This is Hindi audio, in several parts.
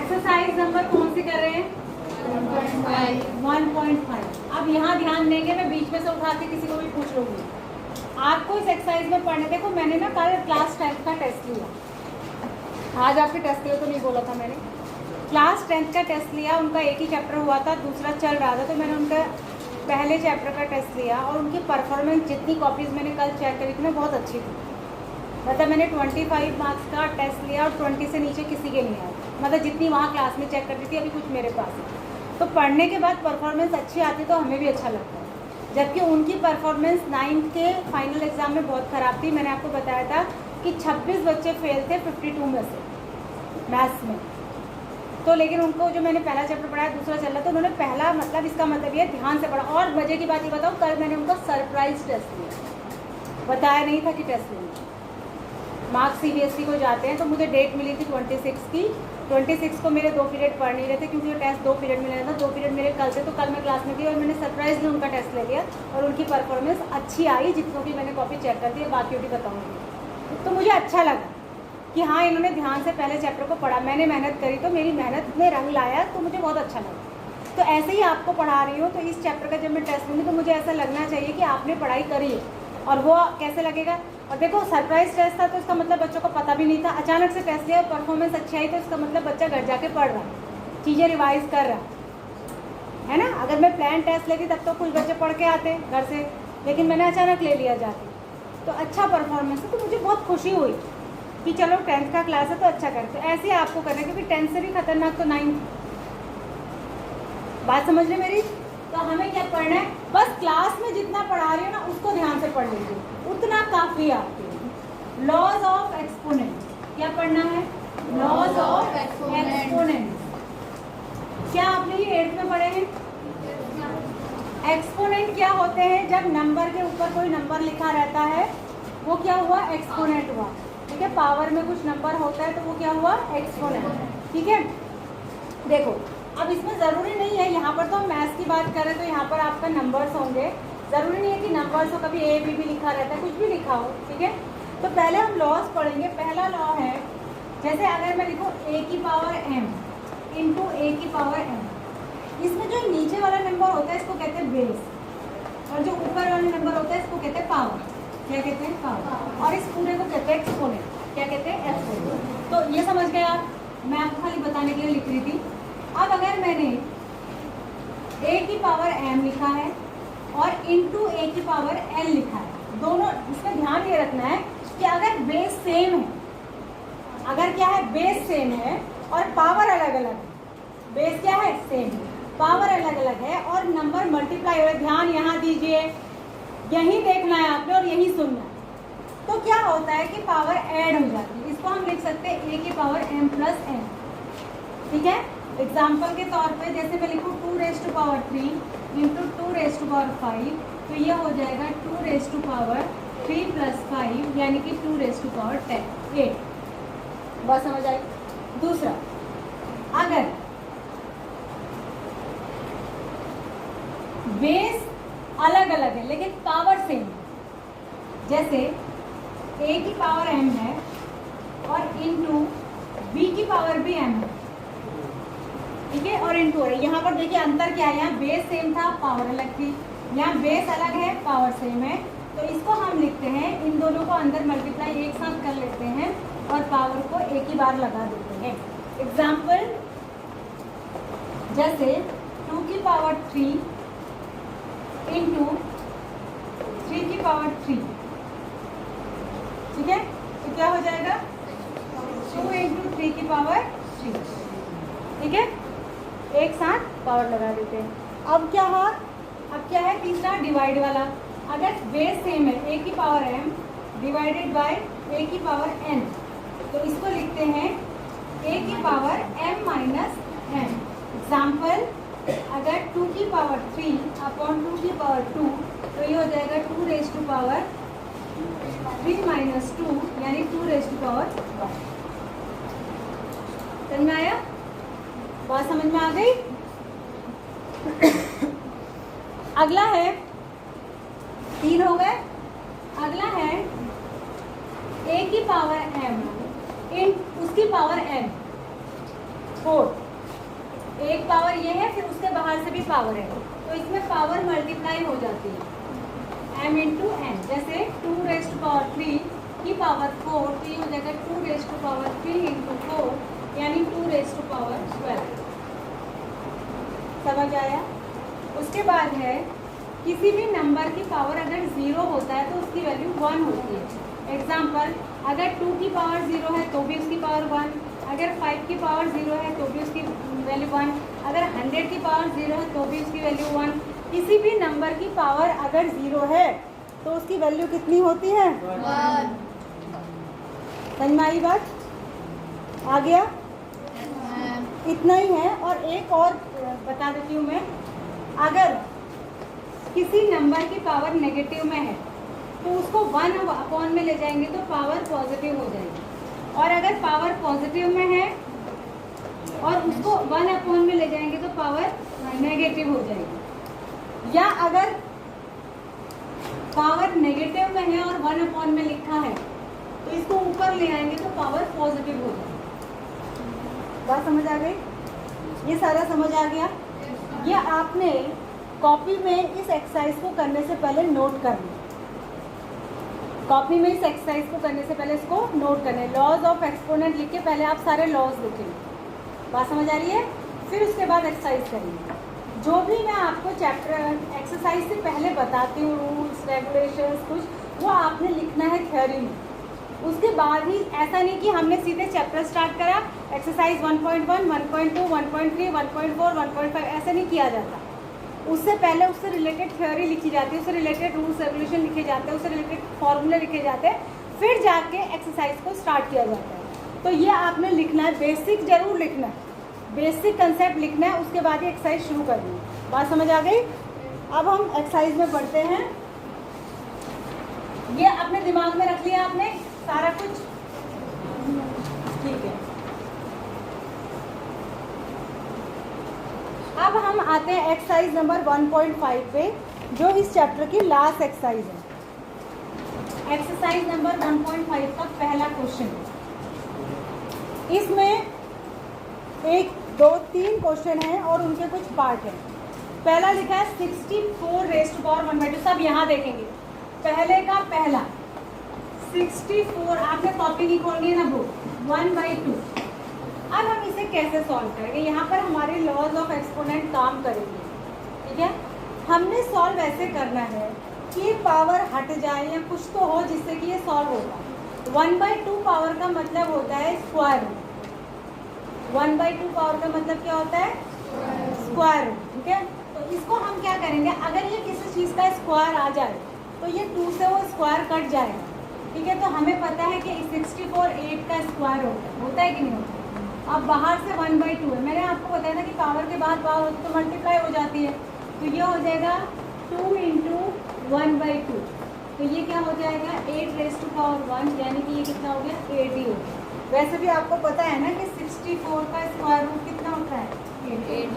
एक्सरसाइज नंबर कौन सी कर रहे हैं? 1.5। अब यहाँ ध्यान देंगे, मैं बीच में से उठा के किसी को भी पूछ लूँगी। आपको इस एक्सरसाइज में पढ़ने, देखो मैंने ना कल क्लास 10th का टेस्ट लिया, आज आपके टेस्ट के लिए तो नहीं बोला था मैंने। क्लास 10th का टेस्ट लिया, उनका एक ही चैप्टर हुआ था, दूसरा चल रहा था, तो मैंने उनका पहले चैप्टर का टेस्ट लिया और उनकी परफॉर्मेंस जितनी कॉपीज़ मैंने कल चेक करी थी ना, बहुत अच्छी थी। मतलब मैंने 25 मार्क्स का टेस्ट लिया और 20 से नीचे किसी के नहीं आया, मतलब जितनी वहाँ क्लास में चेक करती थी, अभी कुछ मेरे पास है। तो पढ़ने के बाद परफॉर्मेंस अच्छी आती तो हमें भी अच्छा लगता है, जबकि उनकी परफॉर्मेंस 9th के फाइनल एग्ज़ाम में बहुत ख़राब थी। मैंने आपको बताया था कि 26 बच्चे फेल थे 52 में से मैथ्स में। तो लेकिन उनको जो मैंने पहला चैप्टर पढ़ाया, दूसरा चल रहा था, उन्होंने पहला, मतलब इसका मतलब ये ध्यान से पढ़ा। और मजे की बात ये बताऊँ, कल मैंने उनका सरप्राइज टेस्ट लिया, बताया नहीं था कि टेस्ट लेंगे। मार्क्स CBSE को जाते हैं, तो मुझे डेट मिली थी 26 की। 26 को मेरे 2 पीरियड पढ़ नहीं रहे थे, क्योंकि टेस्ट 2 पीरियड में लेना था। 2 पीरियड मेरे कल थे, तो कल मैं क्लास में थी और मैंने सरप्राइजली उनका टेस्ट ले लिया और उनकी परफॉर्मेंस अच्छी आई। जितनों की मैंने कॉपी चेक कर दी, बाकी भी बताऊँगी। तो मुझे अच्छा लगा कि हाँ, इन्होंने ध्यान से पहले चैप्टर को पढ़ा, मैंने मेहनत करी, तो मेरी मेहनत में रंग लाया, तो मुझे बहुत अच्छा लगा। तो ऐसे ही आपको पढ़ा रही हूँ, तो इस चैप्टर का जब मैं टेस्ट लूँगी तो मुझे ऐसा लगना चाहिए कि आपने पढ़ाई करी है। और वो कैसे लगेगा? और देखो, सरप्राइज टेस्ट था, तो इसका मतलब बच्चों को पता भी नहीं था, अचानक से टेस्ट लिया, परफॉर्मेंस अच्छी आई, तो इसका मतलब बच्चा घर जाके पढ़ रहा है, चीज़ें रिवाइज कर रहा है ना। अगर मैं प्लान टेस्ट लेती तब तो कुछ बच्चे पढ़ के आते घर से, लेकिन मैंने अचानक ले लिया जाके, तो अच्छा परफॉर्मेंस है। तो मुझे बहुत खुशी हुई कि चलो 10th का क्लास है तो अच्छा करें। तो ऐसे ही आपको करना है, क्योंकि 10th से भी खतरनाक तो 9th। बात समझ रहे मेरी? तो हमें क्या पढ़ना है? बस क्लास में जितना पढ़ा रही हो ना, उसको ध्यान से पढ़ लीजिए, उतना काफ़ी है आपके लिए। लॉज ऑफ एक्सपोनेंट क्या पढ़ना है? Laws of exponent. क्या आपने ये 8th में पढ़े हैं? एक्सपोनेंट क्या होते हैं? जब नंबर के ऊपर कोई नंबर लिखा रहता है, वो क्या हुआ? एक्सपोनेंट हुआ। ठीक है, पावर में कुछ नंबर होता है तो वो क्या हुआ? एक्सपोनेंट। ठीक है, देखो अब इसमें ज़रूरी नहीं है, यहाँ पर तो हम मैथ्स की बात करें तो यहाँ पर आपका नंबर्स होंगे, ज़रूरी नहीं है कि नंबर्स हो, कभी A B भी लिखा रहता है, कुछ भी लिखा हो। ठीक है, तो पहले हम लॉज पढ़ेंगे। पहला लॉ है, जैसे अगर मैं लिखूँ A की पावर m इंटू A की पावर m, इसमें जो नीचे वाला नंबर होता है इसको कहते हैं बेस, और जो ऊपर वाला नंबर होता है इसको कहते हैं पावर। क्या कहते हैं? पावर। और इस पूरे को कहते हैं एक्सपोनेंट। क्या कहते हैं? एक्सपोनेंट। तो ये समझ गए आप? मैं आपको खाली बताने के लिए लिख रही थी। अब अगर मैंने A की पावर m लिखा है और इंटू A की पावर n लिखा है, दोनों, इसमें ध्यान ये रखना है कि अगर बेस सेम है, अगर क्या है? बेस सेम है और पावर अलग अलग है। बेस क्या है? सेम है, पावर अलग अलग है और नंबर मल्टीप्लाई हो रहा है। ध्यान यहाँ दीजिए, यही देखना है आपने और यही सुनना है। तो क्या होता है कि पावर ऐड हो जाती है, इसको हम लिख सकते हैं A की पावर m प्लस n। ठीक है, एग्जाम्पल के तौर पे जैसे मैं लिखूँ 2 raise to power 3 into 2 raise to power 5, तो ये हो जाएगा 2 रेज़ टू पावर 3 प्लस 5, यानी कि 2 रेज़ टू पावर 8। बस समझ आई? दूसरा, अगर बेस अलग अलग है लेकिन पावर सेम है, जैसे A की पावर m है और इंटू B की पावर भी m है। ठीक है, और इंटू है, यहाँ पर देखिए अंतर क्या है, यहाँ बेस सेम था, पावर अलग थी, यहाँ बेस अलग है, पावर सेम है। तो इसको हम लिखते हैं, इन दोनों को अंदर मल्टीप्लाई एक साथ कर लेते हैं और पावर को एक ही बार लगा देते हैं। एग्जाम्पल, जैसे 2 की पावर 3 इंटू 3 की पावर 3। ठीक है, तो क्या हो जाएगा? 2 इंटू 3 की पावर 3। ठीक है, एक साथ पावर लगा देते हैं। अब क्या है? अब क्या है? तीसरा, डिवाइड वाला। अगर बेस सेम है, A की power m divided by A की पावर n, तो इसको लिखते हैं A की power m minus n। Example, अगर 2 की पावर 3 अपॉन 2 की पावर 2, तो ये हो जाएगा 2 रेज़ टू पावर 3 माइनस 2, यानी 2 रेज़ टू पावर 1। समझ में आया? बात समझ में आ गई? अगला है, 3 हो गए। अगला है A की पावर m इन उसकी पावर n। 4, एक पावर ये है, फिर उसके बाहर से भी पावर है, तो इसमें पावर मल्टीप्लाई हो जाती है m इंटू एन। जैसे 2 रेज़ टू पावर 3 की पावर 4, तो ये हो जाएगा 2 रेज़ टू पावर 3 इंटू 4 यानी 2 रेज़ टू पावर 12। समझ आया? उसके बाद है किसी भी नंबर की पावर अगर 0 होता है तो उसकी वैल्यू 1 होती है। एग्जाम्पल, अगर 2 की पावर 0 है तो भी उसकी पावर 1, अगर 5 की पावर 0 है तो भी उसकी वैल्यू 1, अगर 100 की पावर 0 है तो भी उसकी वैल्यू 1। किसी भी नंबर की पावर अगर 0 है तो उसकी वैल्यू कितनी होती है? 1। समझ में आई बात? आ गया? इतना ही है। और एक और बता देती हूँ मैं, अगर किसी नंबर की पावर नेगेटिव में है तो उसको 1 अपॉन में ले जाएंगे तो पावर पॉजिटिव हो जाएगी, और अगर पावर पॉजिटिव में है और उसको 1 अपॉन में ले जाएंगे तो पावर नेगेटिव हो जाएगी। या अगर पावर नेगेटिव में है और 1 अपॉन में लिखा है तो इसको ऊपर ले आएंगे तो पावर पॉजिटिव हो जाएगी। बात समझ आ गई? ये सारा समझ आ गया? ये आपने कॉपी में इस एक्सरसाइज को करने से पहले नोट करना। कॉपी में इस एक्सरसाइज को करने से पहले इसको नोट करना है। लॉज ऑफ एक्सपोनेंट लिख के पहले आप सारे लॉज लिखेंगे। बात समझ आ रही है? फिर उसके बाद एक्सरसाइज करेंगे। जो भी मैं आपको चैप्टर एक्सरसाइज से पहले बताती हूँ, रूल्स रेगुलेशंस कुछ, वो आपने लिखना है थ्योरी में। उसके बाद ही, ऐसा नहीं कि हमने सीधे चैप्टर स्टार्ट करा, एक्सरसाइज 1.1, 1.2, 1.3, 1.4, 1.5, ऐसा नहीं किया जाता। उससे पहले उससे रिलेटेड थ्योरी लिखी जाती है, उससे रिलेटेड रूल्स रेगुलेशन लिखे जाते हैं, उससे रिलेटेड फॉर्मूले लिखे जाते हैं, फिर जाके एक्सरसाइज को स्टार्ट किया जाता है। तो ये आपने लिखना है, बेसिक जरूर लिखना है, बेसिक कंसेप्ट लिखना है, उसके बाद ही एक्सरसाइज शुरू करनी है। बात समझ आ गई? अब हम एक्सरसाइज में बढ़ते हैं। ये अपने दिमाग में रख लिया आपने सारा कुछ? ठीक है। अब हम आते हैं एक्सरसाइज नंबर 1.5 पे, जो इस चैप्टर की लास्ट एक्सरसाइज है। एक्सरसाइज नंबर 1.5 का पहला क्वेश्चन। इसमें 1, 2, 3 क्वेश्चन हैं और उनके कुछ पार्ट हैं। पहला लिखा है 64 रेज़ टू पावर 1/2। सब यहाँ देखेंगे। पहले का पहला 64, आपने कॉपी नहीं खोलनी है ना, बुक 1/2। अब हम इसे कैसे सॉल्व करेंगे? यहाँ पर हमारे लॉज ऑफ एक्सपोनेंट काम करेंगे। ठीक है, हमने सॉल्व ऐसे करना है कि पावर हट जाए या कुछ तो हो जिससे कि ये सॉल्व होगा। 1/2 पावर का मतलब होता है स्क्वायर रूट। 1/2 पावर का मतलब क्या होता है? Square root. ठीक है, तो इसको हम क्या करेंगे, अगर ये किसी चीज़ का स्क्वायर आ जाए तो ये 2 से वो स्क्वायर कट जाएगा। ठीक है, तो हमें पता है कि 64 8 का स्क्वायर होता है कि नहीं होता? अब बाहर से 1/2 है। मैंने आपको बताया था कि पावर के बाद पावर होती तो मल्टीप्लाई हो जाती है, तो ये हो जाएगा 2 इंटू 1/2। तो ये क्या हो जाएगा? 8 रेज़ टू पावर 1, यानी कि ये कितना हो गया? 80 हो गया। वैसे भी आपको पता है ना कि 64 का स्क्वायर रूट कितना होता है? 8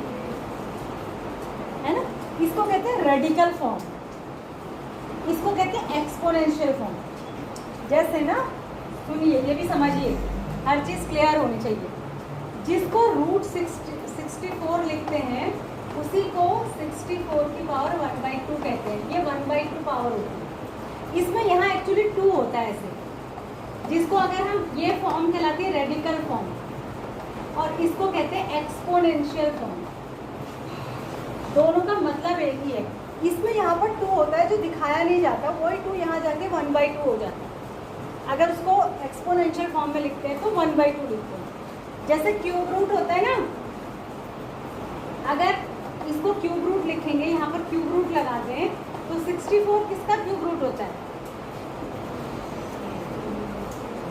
है ना। इसको कहते हैं रेडिकल फॉर्म, इसको कहते हैं एक्सपोनेंशियल फॉर्म। जैसे ना, सुनिए, ये भी समझिए, हर चीज़ क्लियर होनी चाहिए। जिसको रूट 64 लिखते हैं उसी को 64 की पावर 1/2 कहते हैं। ये 1/2 पावर होती है। इसमें यहाँ एक्चुअली 2 होता है ऐसे, जिसको अगर हम, ये फॉर्म कहलाती है रेडिकल फॉर्म, और इसको कहते हैं एक्सपोनेंशियल फॉर्म। दोनों का मतलब एक ही है। इसमें यहाँ पर 2 होता है जो दिखाया नहीं जाता, वही 2 यहाँ जाके 1/2 हो जाता है। अगर उसको एक्सपोनेंशियल फॉर्म में लिखते हैं तो 1/2 लिखते हैं। जैसे क्यूब रूट होता है ना, अगर इसको क्यूब रूट लिखेंगे, यहाँ पर क्यूब रूट लगाते हैं, तो 64 किसका क्यूब रूट होता है?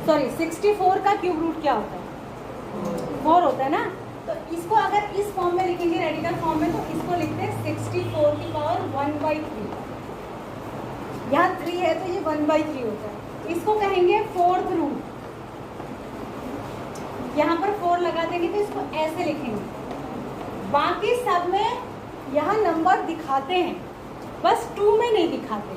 सॉरी, 64 का क्यूब रूट क्या होता है? 4 होता है ना। तो इसको अगर इस फॉर्म में लिखेंगे, रेडिकल फॉर्म में, तो इसको लिखते हैं 64 की पावर 1/3। यहाँ 3 है तो ये 1/3 होता है। इसको कहेंगे 4th रूट। यहाँ पर 4 लगा देंगे तो इसको ऐसे लिखेंगे। बाकी सब में यहाँ नंबर दिखाते हैं, बस 2 में नहीं दिखाते।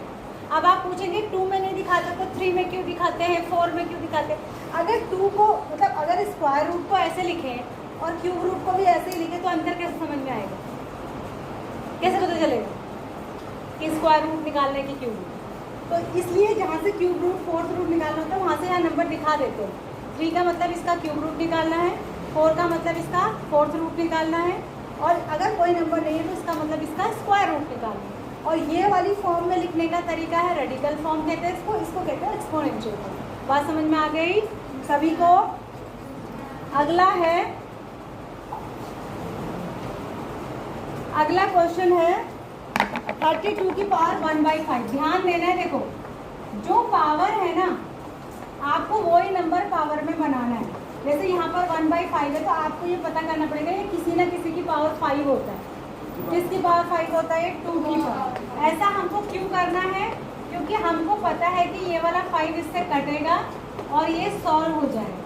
अब आप पूछेंगे 2 में नहीं दिखाते तो 3 में क्यों दिखाते हैं, 4 में क्यों दिखाते हैं? अगर 2 को, मतलब अगर स्क्वायर रूट को ऐसे लिखें और क्यूब रूट को भी ऐसे ही लिखे तो अंतर कैसे समझ में आएगा, कैसे पता चलेगा कि स्क्वायर रूट निकालने की क्यूब रूट। तो इसलिए जहाँ से क्यूब रूट फोर्थ रूट निकालना होता है वहाँ से यहाँ नंबर दिखा देते हैं। 3 का मतलब इसका क्यूब रूट निकालना है, 4 का मतलब इसका फोर्थ रूट निकालना है, और अगर कोई नंबर नहीं है तो इसका मतलब इसका स्क्वायर रूट निकालना है। और ये वाली फॉर्म में लिखने का तरीका है रेडिकल फॉर्म कहते हैं इसको कहते हैं एक्सपोनेंशियल फॉर्म। बात समझ में आ गई सभी को। अगला क्वेश्चन है 32 की पावर 1/5। ध्यान देना है, देखो जो पावर है ना आपको वही नंबर पावर में बनाना है। जैसे यहाँ पर 1/5 है तो आपको ये पता करना पड़ेगा ये किसी ना किसी की पावर 5 होता है। किसकी पावर 5 होता है? 2 की पावर। ऐसा हमको क्यों करना है? क्योंकि हमको पता है कि ये वाला 5 इससे कटेगा और ये सॉल्व हो जाएगा।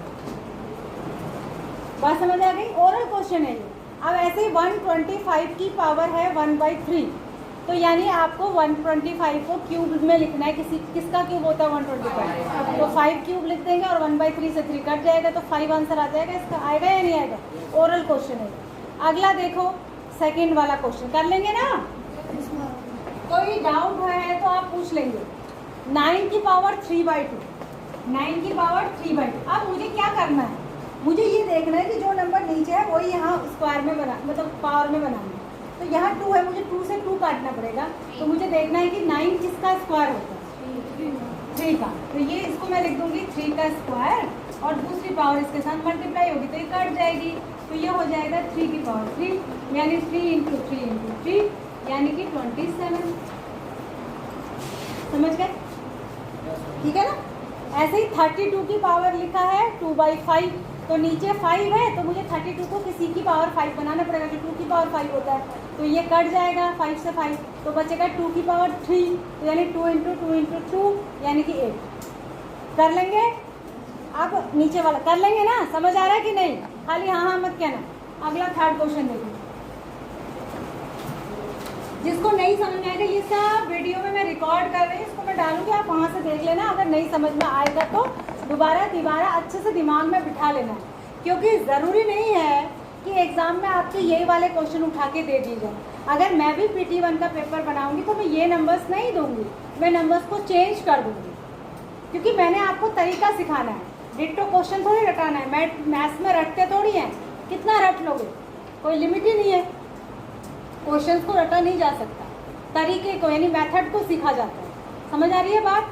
बात समझ आ गई? ओरल क्वेश्चन है ये। अब ऐसे ही 125 की पावर है 1/3, तो यानी आपको 125 को क्यूब में लिखना है। किसका क्यूब होता है 125? तो 5 क्यूब लिख देंगे और 1/3 से 3 कट जाएगा तो 5 आंसर आ जाएगा। इसका आएगा या नहीं आएगा? ओरल क्वेश्चन है। अगला देखो सेकंड वाला क्वेश्चन कर लेंगे ना। कोई डाउट है तो आप पूछ लेंगे। 9 की पावर 3/2, 9 की पावर 3/2। अब मुझे क्या करना है? मुझे ये देखना है कि जो नंबर नीचे है वही यहाँ स्क्वायर में बना मतलब पावर में बनाना है। तो यहाँ 2 है, मुझे 2 से 2 काटना पड़ेगा। तो मुझे देखना है कि 9 किसका स्क्वायर होता है? 3 का। तो ये इसको मैं लिख दूंगी 3 का स्क्वायर और दूसरी पावर इसके साथ मल्टीप्लाई होगी तो ये कट जाएगी। तो ये हो जाएगा 3 की पावर 3 यानी 3 × 3 × 3 यानी कि 27। समझ गए? ठीक है ना। ऐसे ही 32 की पावर लिखा है 2/5, तो नीचे 5 है तो मुझे 32 को किसी की पावर 5 बनाना पड़ेगा जो 2 की पावर 5 होता है। तो ये कट जाएगा 5 से 5 तो बचेगा 2 की पावर 3 तो यानी 2 × 2 × 2 यानी कि 8। कर लेंगे? आप नीचे वाला कर लेंगे ना? समझ आ रहा है कि नहीं? खाली हाँ मत कहना। अगला थर्ड क्वेश्चन देखो। जिसको नहीं समझ में आएगा ये सब वीडियो में मैं रिकॉर्ड कर रही हूँ, इसको मैं डालूंगी, आप वहाँ से देख लेना। अगर नहीं समझ में आएगा तो दोबारा अच्छे से दिमाग में बिठा लेना है, क्योंकि ज़रूरी नहीं है कि एग्ज़ाम में आपके यही वाले क्वेश्चन उठा के दे दिए जाए। अगर मैं भी PT1 का पेपर बनाऊंगी तो मैं ये नंबर्स नहीं दूंगी, मैं नंबर्स को चेंज कर दूंगी, क्योंकि मैंने आपको तरीका सिखाना है। डिट्टो क्वेश्चन थोड़ी रटाना है। मैथ्स में रटते थोड़ी हैं, कितना रट लोगे? कोई लिमिट ही नहीं है। क्वेश्चंस को रटा नहीं जा सकता, तरीके को यानी मेथड को सीखा जाता है। समझ आ रही है बात?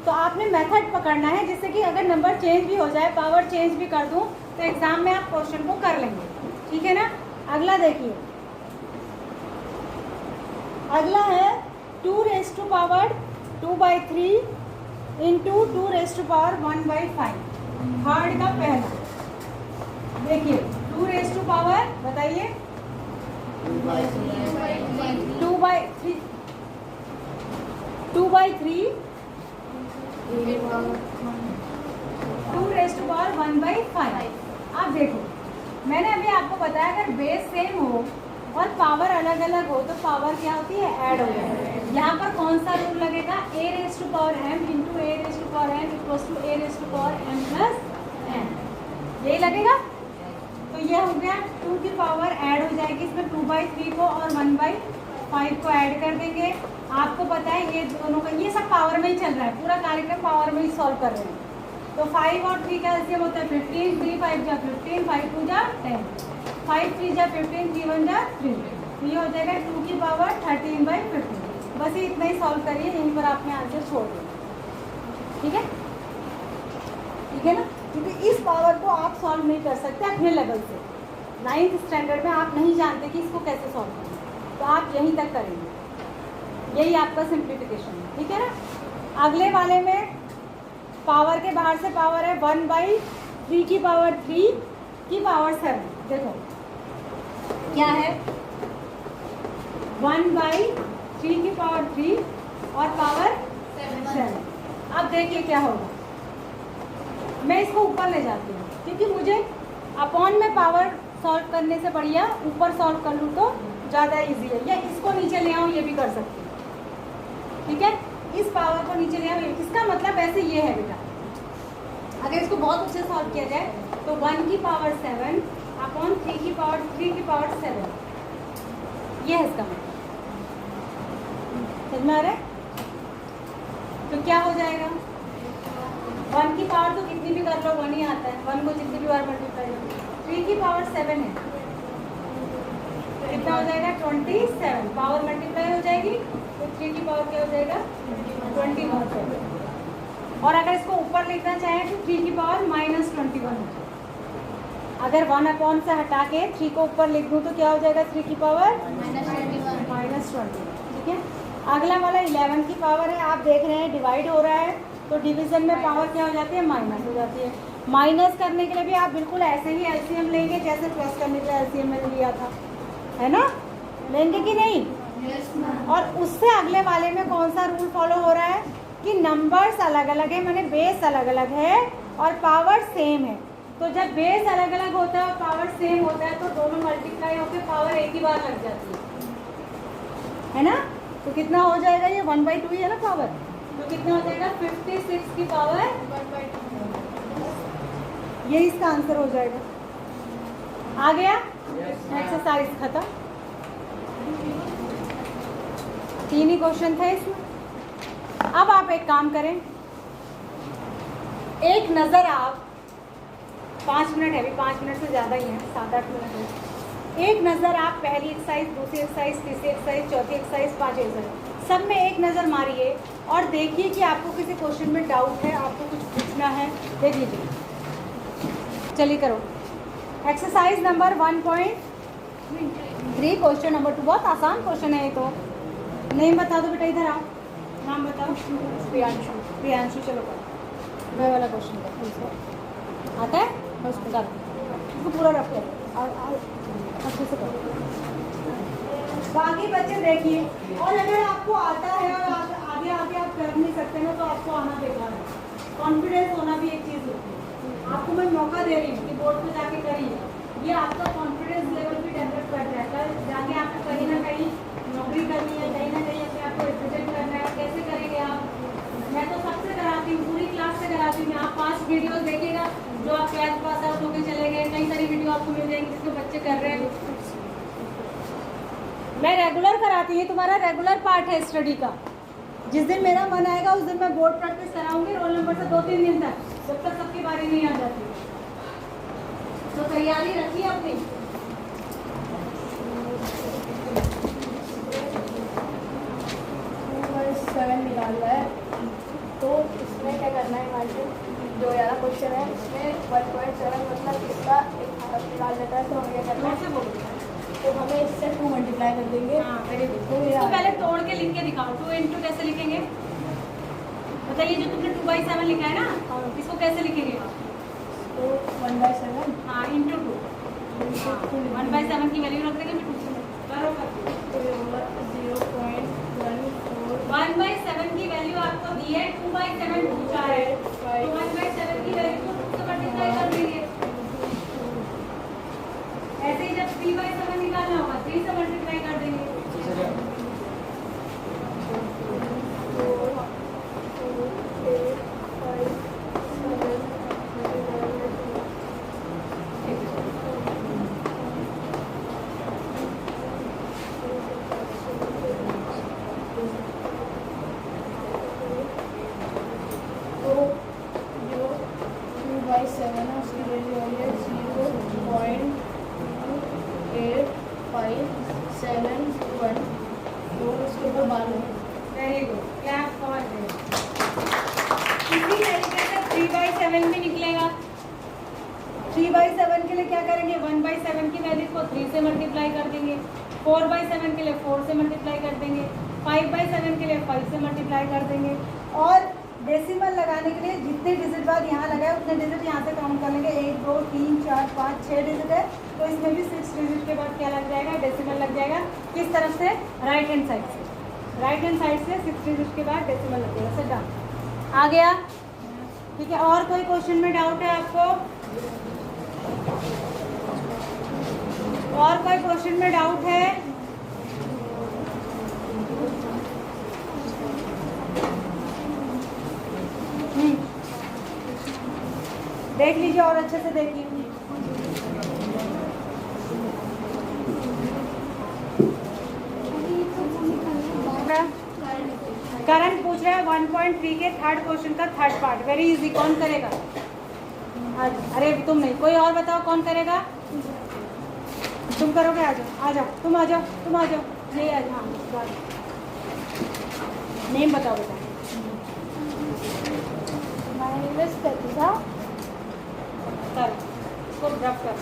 तो आपने मेथड पकड़ना है जिससे कि अगर नंबर चेंज भी हो जाए, पावर चेंज भी कर दूं तो एग्जाम में आप क्वेश्चन को कर लेंगे। ठीक है ना। अगला देखिए, अगला है 2⁻² 2/3 × 2⁻1/5। थर्ड का पहला देखिए 2⁻, बताइए 2/3 2/3 2⁻1/5। अब देखो मैंने अभी आपको बताया अगर बेस सेम हो और पावर अलग अलग हो तो पावर क्या होती है? ऐड हो जाती है। यहाँ पर कौन सा रूल लगेगा? a⁻m × a⁻m + n, यही लगेगा। तो ये हो गया 2 की पावर ऐड हो जाएगी, इसमें 2/3 को और 1/5 को ऐड कर देंगे। आपको पता है ये दोनों का ये सब पावर में ही चल रहा है, पूरा कार्यक्रम पावर में ही सॉल्व कर रहे हैं। तो 5 और 3 का एलसीएम होता है 15, 3 5 जा 15, 5 2 जा 10, 5 3 जा 15, 3 1 जा 3। तो ये हो जाएगा 2 की पावर 13/15। बस ये इतना ही सॉल्व करिए, यहीं पर आपने आंसर छोड़ दें। ठीक है? ठीक है ना। क्योंकि इस पावर को आप सॉल्व नहीं कर सकते अपने लेवल से। 9th स्टैंडर्ड में आप नहीं जानते कि इसको कैसे सॉल्व करना, तो आप यहीं तक करेंगे। यही आपका सिंप्लीफिकेशन है। ठीक है ना। अगले वाले में पावर के बाहर से पावर है 1/3 की पावर 3 की पावर 7। देखो क्या है 1/3 की पावर 3 और पावर 7। अब देखिए क्या होगा। मैं इसको ऊपर ले जाती हूँ क्योंकि मुझे अपॉन में पावर सॉल्व करने से बढ़िया ऊपर सॉल्व कर लूँ तो ज़्यादा इजी है। या इसको नीचे ले आऊँ, ये भी कर सकती हूँ। ठीक है, इस पावर को नीचे ले आऊँ। इसका मतलब ऐसे ये है बेटा, अगर इसको बहुत अच्छे से सॉल्व किया जाए तो 1 की पावर 7 अपॉन 3 पावर 7, ये है इसका मतलब। समझ में आ रहा है? तो क्या हो जाएगा, 1 की पावर तो कितनी भी कर लो 1 ही आता है, 1 को जितनी भी बार मल्टीप्लाई करो। 3 की पावर 7 है, तो कितना हो जाएगा 27, पावर मल्टीप्लाई हो जाएगी तो 3 की पावर क्या हो जाएगा 21 हो जाएगा। और अगर इसको ऊपर लिखना चाहें तो 3 की पावर -21 हो जाएगा। अगर 1 से हटा के 3 को ऊपर लिख दूँ तो क्या हो जाएगा 3 की पावर -21, ठीक है। अगला वाला 11 की पावर है, आप देख रहे हैं डिवाइड हो रहा है तो डिवीजन में पावर क्या हो जाती है माइनस हो जाती है। माइनस करने के लिए भी आप बिल्कुल ऐसे ही एलसीएम लेंगे जैसे प्लस करने के लिए एलसीएम मैंने लिया था, है ना, लेंगे कि नहीं? और उससे अगले वाले में कौन सा रूल फॉलो हो रहा है कि नंबर्स अलग अलग है, माने बेस अलग अलग है और पावर सेम है। तो जब बेस अलग अलग होता है और पावर सेम होता है तो दोनों मल्टीप्लाई होकर पावर एक ही बार लग जाती है ना। तो कितना हो जाएगा, ये 1/2 ही है ना पावर, तो कितना हो जाएगा 56 की पावर 1/2, ये इसका आंसर हो जाएगा। आ गया, एक्सरसाइज खत्म। 3 ही क्वेश्चन थे इसमें। अब आप एक काम करें, एक नज़र आप 5 मिनट है, अभी 5 मिनट से ज़्यादा ही है, 7-8 मिनट है। एक नज़र आप पहली एक्सरसाइज, दूसरी एक्सरसाइज, तीसरी एक्सरसाइज, चौथी एक्सरसाइज, 5 एक्सरसाइज सब में एक नज़र मारिए और देखिए कि आपको किसी क्वेश्चन में डाउट है, आपको कुछ पूछना है, देख लीजिए। चलिए करो। एक्सरसाइज नंबर 1.3 क्वेश्चन नंबर 2, बहुत आसान क्वेश्चन है ये तो। नहीं बता दो बेटा, इधर आओ, नाम बताओ। प्रियांशु। प्रियांशु, चलो करो वह वाला क्वेश्चन करो, आता है उसको कर, उसको पूरा रखो और अच्छे से करो। बाकी बच्चे देखिए, और अगर आपको आता है और आगे आगे आप कर नहीं सकते ना तो आपको आना बेकार है। कॉन्फिडेंस होना भी एक चीज़ होती है। आपको मैं मौका दे रही हूँ कि बोर्ड पे जाके करिए, ये आपका कॉन्फिडेंस लेवल भी डेवलप कर जाएगा। जाके आपको कहीं ना कहीं नौकरी करनी है, कहीं ना कहीं अपने आपको रिप्रेजेंट करना है, कैसे करेंगे आप? मैं तो सबसे कराती हूँ, पूरी क्लास से कराती हूँ। आप 5 वीडियोस देखिएगा जो आप क्लास पास आउट होकर चले गए, कई सारी वीडियो आपको मिल जाएंगी जिसमें बच्चे कर रहे हैं। मैं रेगुलर कराती हूँ, तुम्हारा रेगुलर पार्ट है स्टडी का। जिस दिन मेरा मन आएगा उस दिन मैं बोर्ड प्रैक्टिस कराऊंगी रोल नंबर से 2-3 दिन तक, जब तक सबकी बारी नहीं आ जाती। तो तैयारी रखिए अपनी। निकालना है तो इसमें क्या करना है, हमारे जो 11 क्वेश्चन है इसमें 1.7 मतलब इसका एक हाफ निकाल लेता है। तो हमें क्या करना है, तो हमें इससे 2 मल्टीप्लाई कर देंगे। तो पहले तोड़ के लिख के दिखाओ, 2 into कैसे लिखेंगे बताइए। जो तुमने 2/7 लिखा है ना, इसको कैसे लिखेंगे? तो 1/7 हाँ into 2, 1/7 की वैल्यू रख देंगे, फिर 2 से करो। 1/7 की वैल्यू आपको दी है, 2/7 पूछा है, तो 1/7 की वैल्यू को 2 से मल्टीप्लाई कर देंगे। ऐसे ही जब 3/7 निकालना होगा 3 से मल्टीप्लाई कर देंगे। Very good, clap for them. इसी तरीके से 3/7 भी निकलेगा। 3/7 के लिए क्या करेंगे, 1/7 की वैल्यू को 3 से मल्टीप्लाई कर देंगे, 4/7 के लिए 4 से मल्टीप्लाई कर देंगे, 5/7 के लिए 5 से मल्टीप्लाई कर देंगे। और डेसिमल लगाने के लिए जितने डिजिट बाद यहाँ लगाए उतने डिजिट यहाँ से काउंट कर लेंगे। 1 2 3 4 5 6 डिजिट है, तो इसमें भी 6 डिजिट के बाद क्या लग जाएगा, डेसिमल लग जाएगा। किस तरफ से, राइट हैंड साइड से। राइट हैंड साइड से 6 डिजिट के बाद डेसिमल लग जाएगा। सर डन, आ गया, ठीक है। और कोई क्वेश्चन में डाउट है आपको? और कोई क्वेश्चन में डाउट है? देख लीजिए और अच्छे से देखिए। 1.3 के थर्ड क्वेश्चन का थर्ड पार्ट, वेरी इजी। कौन करेगा? अरे तुम नहीं, कोई और बताओ कौन करेगा? तुम करोगे? आ जाओ, आ जाओ, तुम आ जाओ, तुम आ जाओ, ये आ जाओ। हाँ, नेम बताओ बेटा। माय नेम इज प्रतिभा। कर इसको रब कर,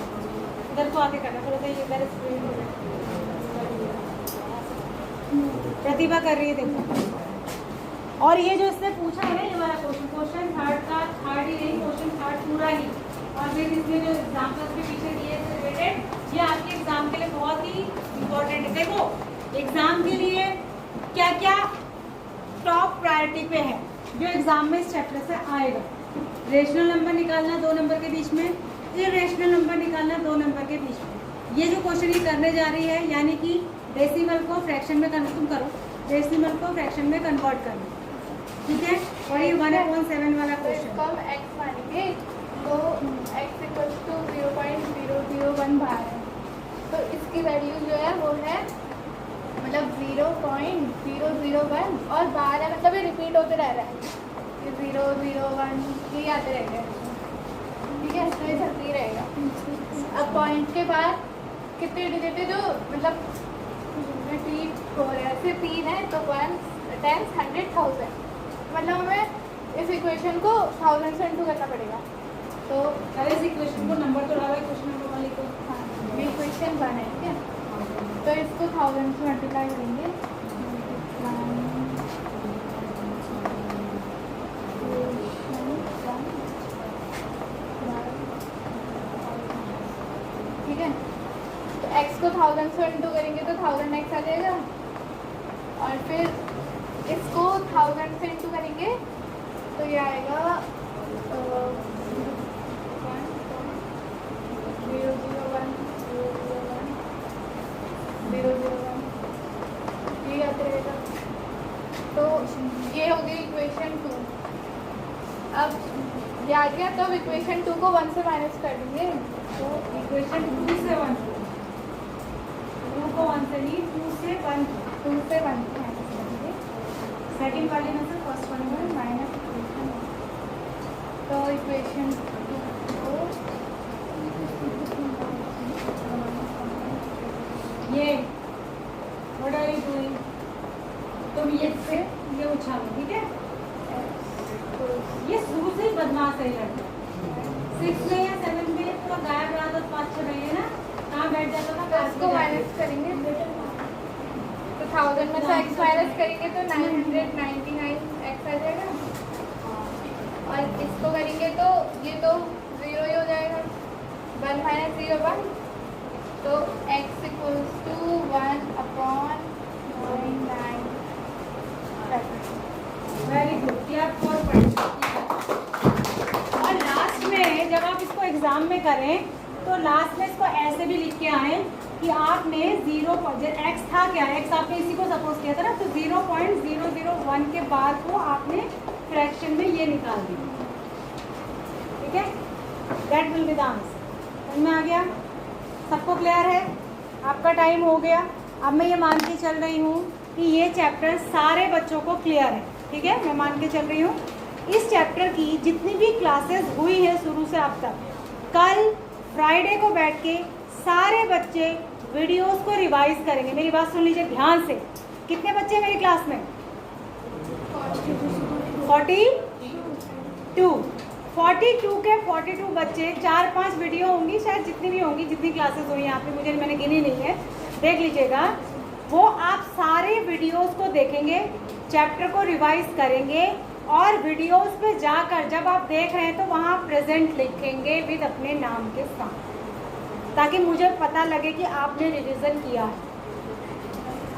इधर को आके करना, थोड़ा सा इधर स्क्रीन प्रतिभा कर रही है, देखो। और ये जो इसने पूछा है ना, ये वाला क्वेश्चन थर्ड का थर्ड ही नहीं, क्वेश्चन थर्ड पूरा ही, और फिर इसमें जो एग्जाम्पल्स के पीछे दिए से रिलेटेड, ये आपके एग्जाम के लिए बहुत ही इम्पोर्टेंट है। देखो एग्जाम के लिए क्या क्या टॉप प्रायोरिटी पे है जो एग्जाम में इस चैप्टर से आएगा। रेशनल नंबर निकालना 2 नंबर के बीच में, इरेशनल नंबर निकालना 2 नंबर के बीच में। ये जो क्वेश्चन ये करने जा रही है, यानी कि डेसिमल को फ्रैक्शन में तुम करो, डेसिमल को फ्रैक्शन में कन्वर्ट करना, ठीक है। और ये 1/7 वाला क्वेश्चन, हम x मानेंगे तो x इक्वल्स टू 0.001 बार है, तो इसकी वैल्यू जो है वो है मतलब 0.001 और बार है, मतलब ये रिपीट होते रह रहा है, ये 001 ये आते रहेंगे, ठीक है, तो ये चलती रहेगा। अब पॉइंट के बाद कितने डिजिट है जो मतलब रिपीट हो रहा है, सिर्फ 3 है, तो 1 10 100 1000, मतलब हमें इस इक्वेशन को 1000 से इंटू करना पड़ेगा। तो अरे इस इक्वेशन को नंबर तो डालो, क्वेश्चन नंबर वाले को। हाँ, ये इक्वेशन 1 है, ठीक है, तो इसको 1000 से मल्टीप्लाई करेंगे, ठीक है। तो x को 1000 से इंटू करेंगे तो 1000x आ जाएगा, और फिर इसको 1000 से इंटू करेंगे तो ये आएगा 001 ये आते रहेगा। तो ये हो गई इक्वेशन 2। अब ये आ गया, तो अब इक्वेशन 2 को 1 से माइनस कर देंगे, तो इक्वेशन 2 से 1, 2 को 1 से नहीं, 2 से 1, 2 से 1 माइनस कर देंगे, सेकंड वाले में से फर्स्ट वाले में माइनस इक्वेशन, तो इक्वेशन 2 को ये व्हाट आर यू डूइंग, तुम ये से ये उछालो, ठीक है। ये शुरू से ही बदमाश है लड़का, 6 में या 7 में पूरा गायब रहा था, 5-6 रहे ना, कहाँ बैठ जाता था, तो इसको माइनस करेंगे, तो 1000 में से x माइनस करेंगे तो 999 x आ जाएगा, और इसको करेंगे तो ये तो 0 ही हो जाएगा, 1 माइनस 0 1, तो x equals to 1/99। Very good, clap for point. और लास्ट में जब आप इसको एग्जाम में करें तो लास्ट में इसको ऐसे भी लिख के आए कि आपने 0 x था क्या, x आपने इसी को सपोज किया था ना, तो 0.001 के बाद को आपने फ्रैक्शन में ये निकाल दिया, ठीक है। That will be the answer. समझ में आ गया? सबको क्लियर है? आपका टाइम हो गया। अब मैं ये मान के चल रही हूँ कि ये चैप्टर सारे बच्चों को क्लियर है, ठीक है। मैं मान के चल रही हूँ इस चैप्टर की जितनी भी क्लासेस हुई है शुरू से अब तक, कल फ्राइडे को बैठ के सारे बच्चे वीडियोस को रिवाइज करेंगे। मेरी बात सुन लीजिए ध्यान से। कितने बच्चे हैं मेरी क्लास में? 42 के 42 बच्चे, 4-5 वीडियो होंगी शायद, जितनी भी होंगी, जितनी क्लासेस हुई यहाँ पे मैंने गिनी नहीं है, देख लीजिएगा। वो आप सारे वीडियोस को देखेंगे, चैप्टर को रिवाइज करेंगे, और वीडियोस पे जाकर जब आप देख रहे हैं तो वहाँ प्रेजेंट लिखेंगे विद अपने नाम के साथ, ताकि मुझे पता लगे कि आपने रिवीजन किया है।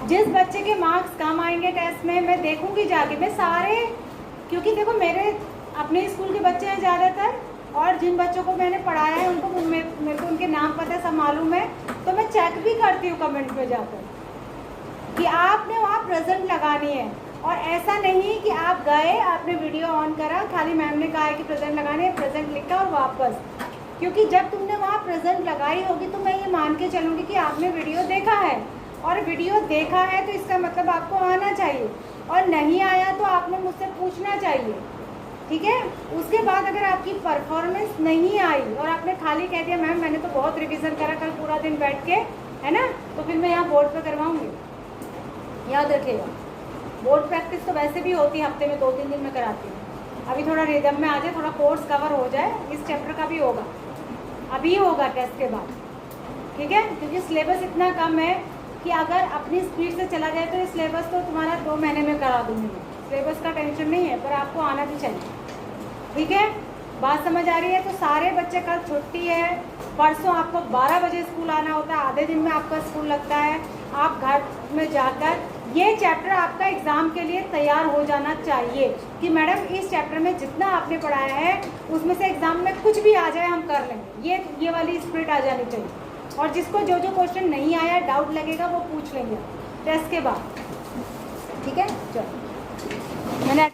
जिस बच्चे के मार्क्स कम आएंगे टेस्ट में, मैं देखूंगी जाके, मैं सारे, क्योंकि देखो मेरे अपने स्कूल के बच्चे हैं ज़्यादातर, और जिन बच्चों को मैंने पढ़ाया है उनको मेरे को उनके नाम पता है, सब मालूम है, तो मैं चेक भी करती हूँ कमेंट पे जाकर कि आपने वहाँ प्रेजेंट लगानी है। और ऐसा नहीं कि आप गए, आपने वीडियो ऑन करा, खाली मैम ने कहा है कि प्रेजेंट लगाने है, प्रेजेंट लिखा और वापस, क्योंकि जब तुमने वहाँ प्रेजेंट लगाई होगी तो मैं ये मान के चलूँगी कि आपने वीडियो देखा है, और वीडियो देखा है तो इसका मतलब आपको आना चाहिए। और नहीं आया तो आपने मुझसे पूछना चाहिए, ठीक है। उसके बाद अगर आपकी परफॉर्मेंस नहीं आई और आपने खाली कह दिया मैम मैंने तो बहुत रिवीजन करा कल पूरा दिन बैठ के, है ना, तो फिर मैं यहाँ बोर्ड पे करवाऊँगी। याद रखिएगा, बोर्ड प्रैक्टिस तो वैसे भी होती है, हफ्ते में 2-3 दिन में कराती हूँ। अभी थोड़ा रिदम में आ जाए, थोड़ा कोर्स कवर हो जाए, इस चैप्टर का भी होगा, अभी होगा टेस्ट के बाद, ठीक है। क्योंकि सिलेबस इतना कम है कि अगर अपनी स्पीड से चला जाए तो ये सिलेबस तो तुम्हारा 2 महीने में करा दूँगी मैं। सिलेबस का टेंशन नहीं है, पर आपको आना भी चाहिए, ठीक है। बात समझ आ रही है। तो सारे बच्चे कल छुट्टी है, परसों आपको 12 बजे स्कूल आना होता है, आधे दिन में आपका स्कूल लगता है। आप घर में जाकर ये चैप्टर आपका एग्ज़ाम के लिए तैयार हो जाना चाहिए कि मैडम इस चैप्टर में जितना आपने पढ़ाया है उसमें से एग्ज़ाम में कुछ भी आ जाए हम कर लेंगे, ये वाली स्पिरिट आ जानी चाहिए। और जिसको जो जो क्वेश्चन नहीं आया, डाउट लगेगा, वो पूछ लेंगे टेस्ट के बाद, ठीक है। चलो मैंने